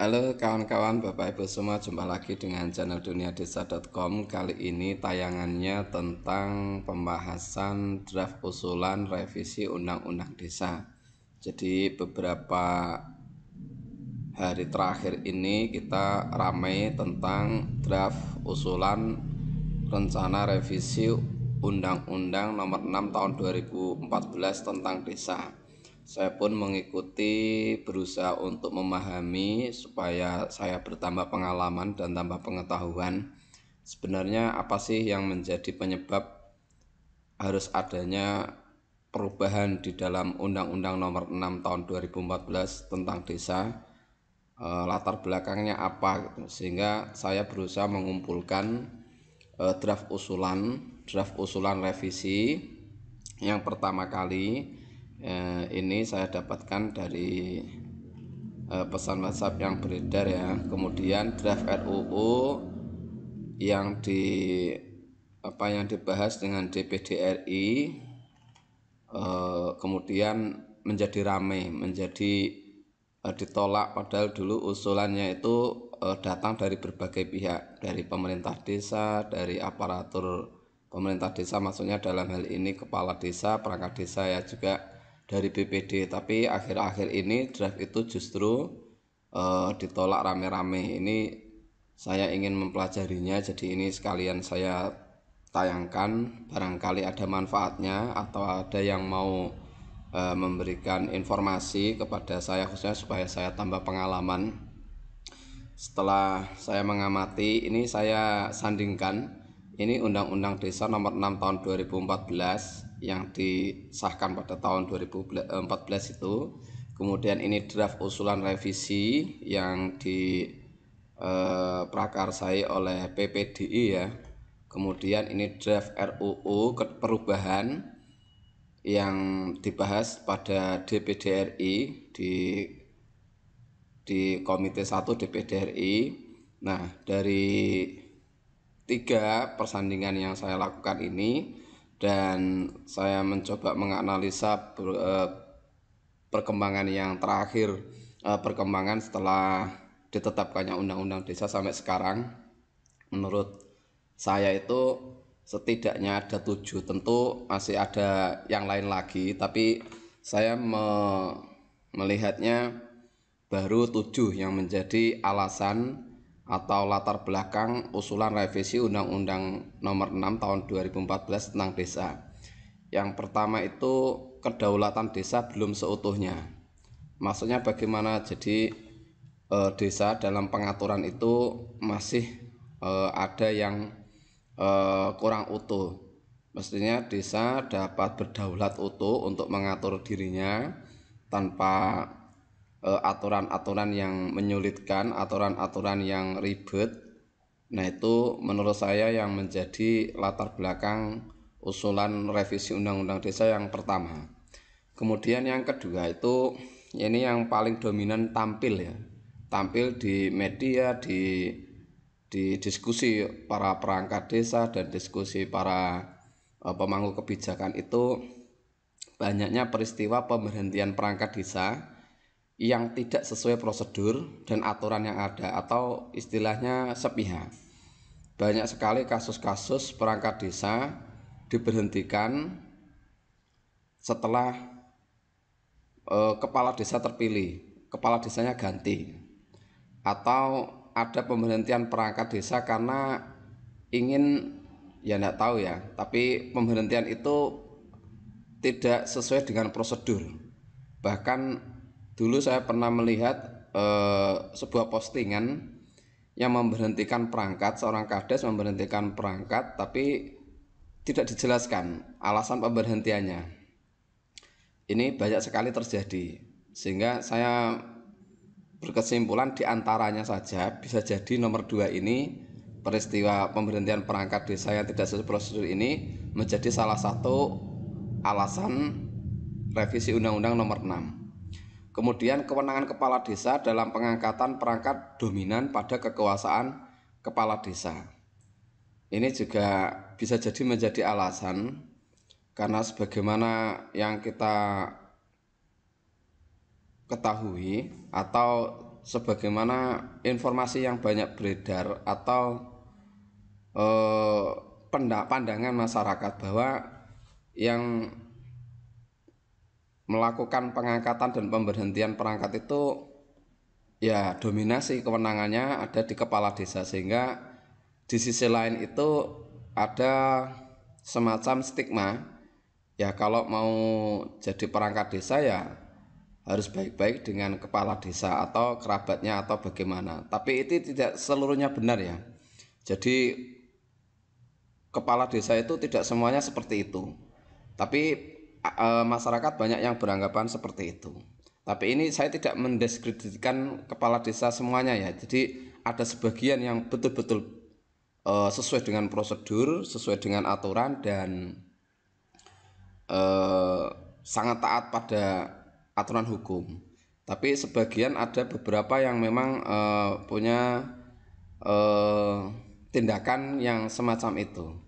Halo kawan-kawan, Bapak Ibu semua, jumpa lagi dengan channel duniadesa.com. Kali ini tayangannya tentang pembahasan draft usulan revisi Undang-Undang Desa. Jadi beberapa hari terakhir ini kita ramai tentang draft usulan rencana revisi Undang-Undang Nomor 6 Tahun 2014 tentang Desa. Saya pun mengikuti, berusaha untuk memahami supaya saya bertambah pengalaman dan tambah pengetahuan. Sebenarnya apa sih yang menjadi penyebab harus adanya perubahan di dalam Undang-Undang Nomor 6 Tahun 2014 tentang Desa? Latar belakangnya apa gitu. Sehingga saya berusaha mengumpulkan draft usulan revisi yang pertama kali. Ini saya dapatkan dari pesan WhatsApp yang beredar ya. Kemudian draft RUU yang dibahas dengan DPD RI, kemudian menjadi ramai, ditolak, padahal dulu usulannya itu datang dari berbagai pihak, dari pemerintah desa, dari aparatur pemerintah desa, maksudnya dalam hal ini kepala desa, perangkat desa, ya juga dari BPD. Tapi akhir-akhir ini draft itu justru ditolak rame-rame. Ini saya ingin mempelajarinya, jadi ini sekalian saya tayangkan, barangkali ada manfaatnya atau ada yang mau memberikan informasi kepada saya, khususnya supaya saya tambah pengalaman. Setelah saya mengamati, ini saya sandingkan, ini Undang-Undang Desa Nomor 6 Tahun 2014 yang disahkan pada tahun 2014 itu. Kemudian ini draft usulan revisi yang diprakarsai oleh PPDI ya. Kemudian ini draft RUU perubahan yang dibahas pada DPD RI di Komite 1 DPD RI. Nah, dari 3 persandingan yang saya lakukan ini, dan saya mencoba menganalisa perkembangan yang terakhir, perkembangan setelah ditetapkannya Undang-Undang Desa sampai sekarang. Menurut saya itu setidaknya ada 7, tentu masih ada yang lain lagi, tapi saya melihatnya baru 7 yang menjadi alasan atau latar belakang usulan revisi Undang-Undang Nomor 6 Tahun 2014 tentang Desa. Yang pertama itu kedaulatan desa belum seutuhnya. Maksudnya bagaimana? Jadi desa dalam pengaturan itu masih ada yang kurang utuh. Mestinya desa dapat berdaulat utuh untuk mengatur dirinya tanpa aturan-aturan yang menyulitkan, aturan-aturan yang ribet. Nah, itu menurut saya yang menjadi latar belakang usulan revisi Undang-Undang Desa yang pertama. Kemudian yang kedua itu, ini yang paling dominan tampil ya, tampil di media, di diskusi para perangkat desa dan diskusi para pemangku kebijakan itu, banyaknya peristiwa pemberhentian perangkat desa yang tidak sesuai prosedur dan aturan yang ada, atau istilahnya sepihak. Banyak sekali kasus-kasus perangkat desa diberhentikan setelah kepala desa terpilih, kepala desanya ganti, atau ada pemberhentian perangkat desa karena ingin, ya enggak tahu ya, tapi pemberhentian itu tidak sesuai dengan prosedur. Bahkan dulu saya pernah melihat sebuah postingan yang memberhentikan perangkat, seorang kades memberhentikan perangkat, tapi tidak dijelaskan alasan pemberhentiannya. Ini banyak sekali terjadi, sehingga saya berkesimpulan diantaranya saja bisa jadi nomor 2 ini, peristiwa pemberhentian perangkat desa yang tidak sesuai prosedur ini, menjadi salah satu alasan revisi Undang-Undang Nomor 6. Kemudian kewenangan kepala desa dalam pengangkatan perangkat dominan pada kekuasaan kepala desa. Ini juga bisa jadi menjadi alasan, karena sebagaimana yang kita ketahui atau sebagaimana informasi yang banyak beredar atau eh, pandangan masyarakat bahwa yang melakukan pengangkatan dan pemberhentian perangkat itu ya dominasi kewenangannya ada di kepala desa, sehingga di sisi lain itu ada semacam stigma ya, kalau mau jadi perangkat desa ya harus baik-baik dengan kepala desa atau kerabatnya atau bagaimana. Tapi itu tidak seluruhnya benar ya. Jadi kepala desa itu tidak semuanya seperti itu. Tapi masyarakat banyak yang beranggapan seperti itu. Tapi ini saya tidak mendiskreditkan kepala desa semuanya ya. Jadi ada sebagian yang betul-betul sesuai dengan prosedur, sesuai dengan aturan, dan sangat taat pada aturan hukum. Tapi sebagian ada beberapa yang memang punya tindakan yang semacam itu.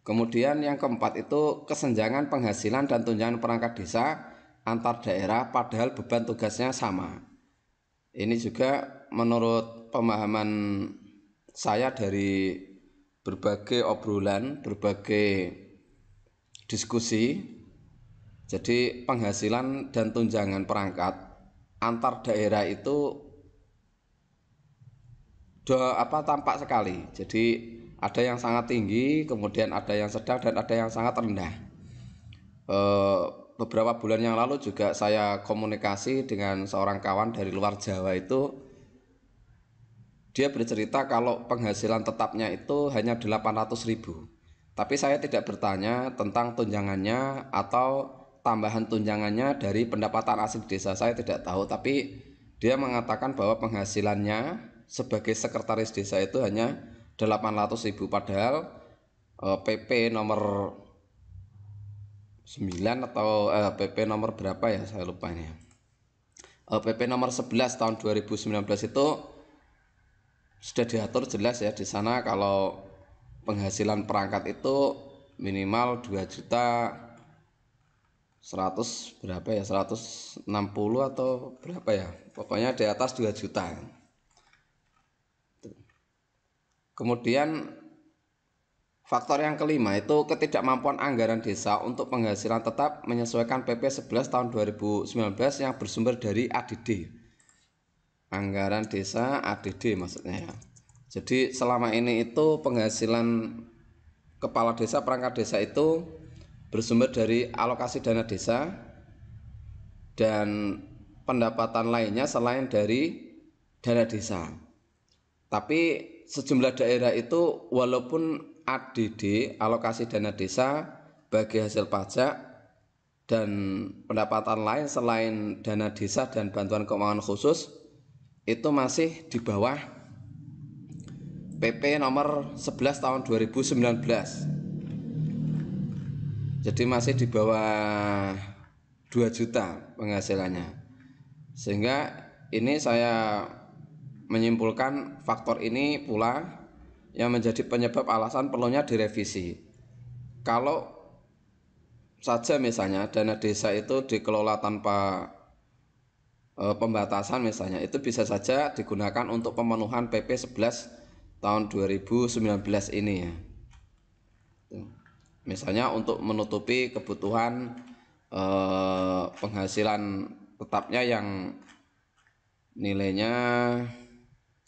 Kemudian yang keempat itu kesenjangan penghasilan dan tunjangan perangkat desa antar daerah padahal beban tugasnya sama. Ini juga menurut pemahaman saya dari berbagai obrolan, berbagai diskusi. Jadi penghasilan dan tunjangan perangkat antar daerah itu tampak sekali. Jadi ada yang sangat tinggi, kemudian ada yang sedang, dan ada yang sangat rendah. Beberapa bulan yang lalu juga saya komunikasi dengan seorang kawan dari luar Jawa itu. Dia bercerita kalau penghasilan tetapnya itu hanya 800.000. Tapi saya tidak bertanya tentang tunjangannya atau tambahan tunjangannya dari pendapatan asli desa, saya tidak tahu. Tapi dia mengatakan bahwa penghasilannya sebagai sekretaris desa itu hanya 800.000, padahal PP nomor 9 atau PP nomor berapa ya, saya lupa ini. PP nomor 11 tahun 2019 itu sudah diatur jelas ya di sana kalau penghasilan perangkat itu minimal 2.100.000 berapa ya, 160 atau berapa ya, pokoknya di atas 2 juta. Kemudian faktor yang kelima itu ketidakmampuan anggaran desa untuk penghasilan tetap menyesuaikan PP 11 tahun 2019 yang bersumber dari ADD. Anggaran desa ADD maksudnya ya. Jadi selama ini itu penghasilan kepala desa, perangkat desa itu bersumber dari alokasi dana desa dan pendapatan lainnya selain dari dana desa. Tapi sejumlah daerah itu walaupun ADD, alokasi dana desa, bagi hasil pajak dan pendapatan lain selain dana desa dan bantuan keuangan khusus, itu masih di bawah PP nomor 11 tahun 2019. Jadi masih di bawah 2 juta penghasilannya. Sehingga ini saya menyimpulkan faktor ini pula yang menjadi penyebab alasan perlunya direvisi. Kalau saja misalnya dana desa itu dikelola tanpa pembatasan misalnya, itu bisa saja digunakan untuk pemenuhan PP 11 tahun 2019 ini ya. Misalnya untuk menutupi kebutuhan penghasilan tetapnya yang nilainya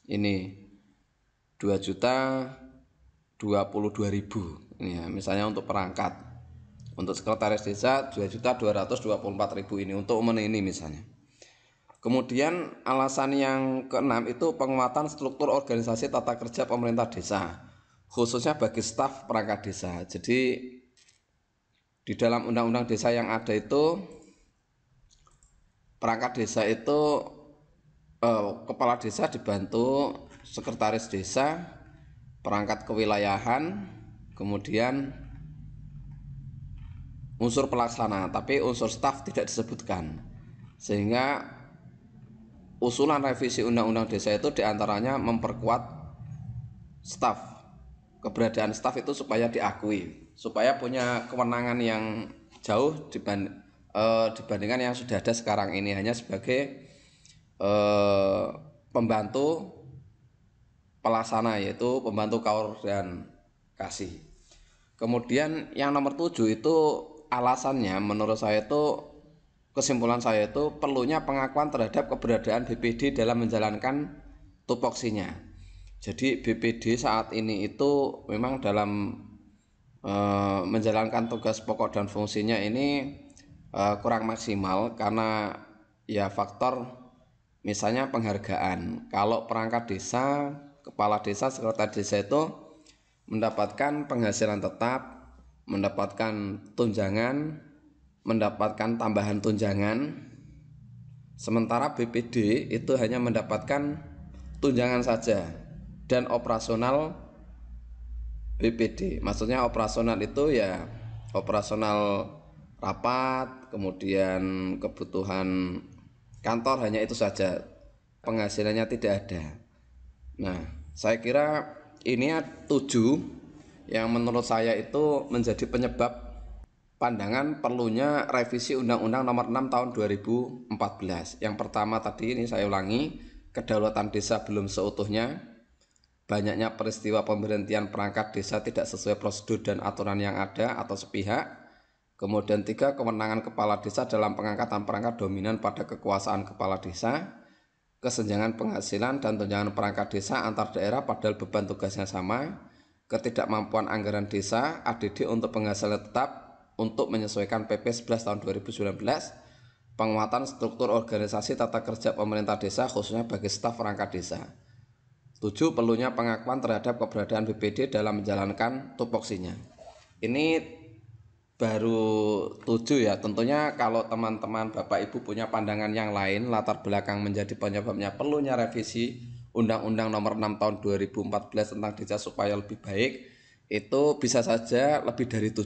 ini 2.022.000 ini ya, misalnya untuk perangkat. Untuk sekretaris desa 2.224.000 ini untuk ini misalnya. Kemudian alasan yang keenam itu penguatan struktur organisasi tata kerja pemerintah desa, khususnya bagi staf perangkat desa. Jadi di dalam undang-undang desa yang ada itu, perangkat desa itu kepala desa dibantu sekretaris desa, perangkat kewilayahan, kemudian unsur pelaksana, tapi unsur staf tidak disebutkan. Sehingga usulan revisi undang-undang desa itu diantaranya memperkuat staf, keberadaan staf itu supaya diakui, supaya punya kewenangan yang jauh dibandingkan yang sudah ada sekarang ini hanya sebagai pembantu pelaksana, yaitu pembantu koordinasi. Kemudian yang nomor 7 itu alasannya menurut saya itu, kesimpulan saya itu perlunya pengakuan terhadap keberadaan BPD dalam menjalankan tupoksinya. Jadi BPD saat ini itu memang dalam menjalankan tugas pokok dan fungsinya ini kurang maksimal karena ya faktor misalnya penghargaan. Kalau perangkat desa, kepala desa, sekretaris desa itu mendapatkan penghasilan tetap, mendapatkan tunjangan, mendapatkan tambahan tunjangan, sementara BPD itu hanya mendapatkan tunjangan saja dan operasional BPD. Maksudnya operasional itu ya operasional rapat, kemudian kebutuhan kantor, hanya itu saja, penghasilannya tidak ada. Nah, saya kira ini 7 yang menurut saya itu menjadi penyebab pandangan perlunya revisi Undang-Undang Nomor 6 Tahun 2014. Yang pertama tadi ini saya ulangi, kedaulatan desa belum seutuhnya, banyaknya peristiwa pemberhentian perangkat desa tidak sesuai prosedur dan aturan yang ada atau sepihak. Kemudian 3, kewenangan kepala desa dalam pengangkatan perangkat dominan pada kekuasaan kepala desa. Kesenjangan penghasilan dan tunjangan perangkat desa antar daerah padahal beban tugasnya sama. Ketidakmampuan anggaran desa ADD untuk penghasilan tetap untuk menyesuaikan PP 11 tahun 2019. Penguatan struktur organisasi tata kerja pemerintah desa khususnya bagi staf perangkat desa. 7, perlunya pengakuan terhadap keberadaan BPD dalam menjalankan tupoksinya. Ini baru 7 ya. Tentunya kalau teman-teman Bapak Ibu punya pandangan yang lain, latar belakang menjadi penyebabnya perlunya revisi Undang-Undang Nomor 6 Tahun 2014 tentang desa supaya lebih baik, itu bisa saja lebih dari 7.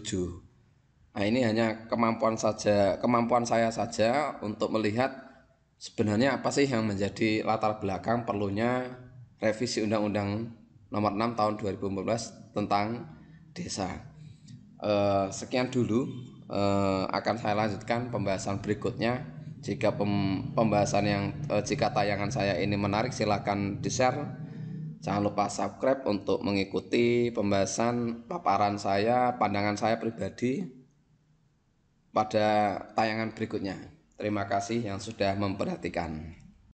Nah, ini hanya kemampuan saya saja untuk melihat sebenarnya apa sih yang menjadi latar belakang perlunya revisi Undang-Undang Nomor 6 Tahun 2014 tentang desa. Sekian dulu, akan saya lanjutkan pembahasan berikutnya. Jika jika tayangan saya ini menarik, silahkan di-share. Jangan lupa subscribe untuk mengikuti pembahasan paparan saya, pandangan saya pribadi pada tayangan berikutnya. Terima kasih yang sudah memperhatikan.